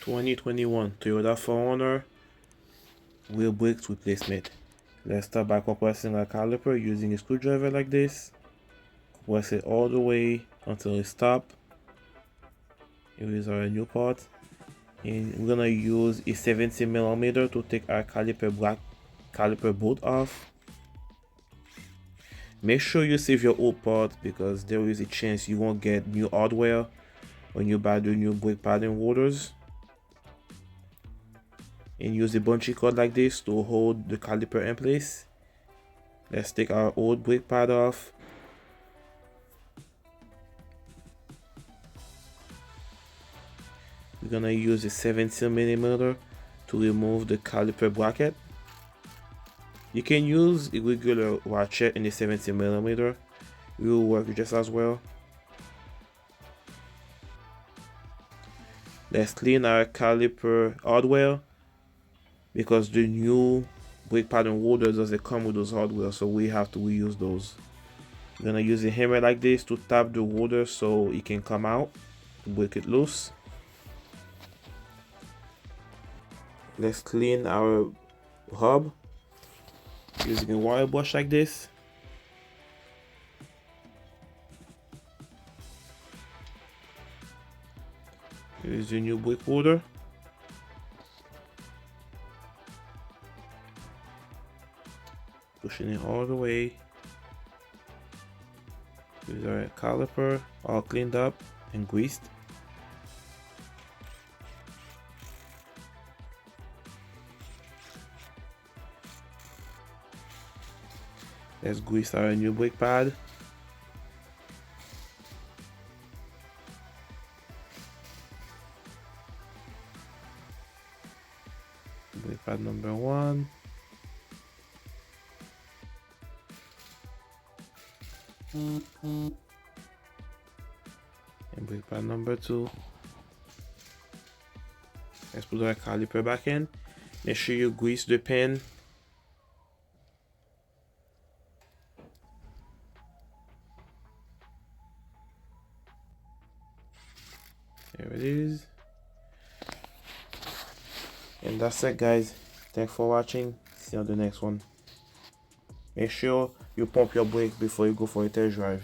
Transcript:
2021 Toyota 4Runner wheel brakes replacement. Let's start by compressing our caliper using a screwdriver like this. Compress it all the way until it stops. Here is our new part. And we're gonna use a 70mm to take our caliper bolt off. Make sure you save your old part because there is a chance you won't get new hardware when you buy the new brake pad and rotors. And use a bunchy cord like this to hold the caliper in place. Let's take our old brake pad off. We're gonna use a 70mm to remove the caliper bracket. You can use a regular ratchet in the 70mm. It will work just as well. Let's clean our caliper hardware because the new brake pad and rotor doesn't come with those hardware, so we have to reuse those. I'm gonna use a hammer like this to tap the rotor so it can come out, to break it loose. Let's clean our hub using a wire brush like this. Here's the new brake rotor. Pushing it all the way. Here's our caliper, all cleaned up and greased. Let's grease our new brake pad. Brake pad number 1. And brake pad number 2. Let's put our caliper back in. Make sure you grease the pin. There it is. And that's it, guys. Thanks for watching. See you on the next one. Make sure you pump your brakes before you go for a test drive.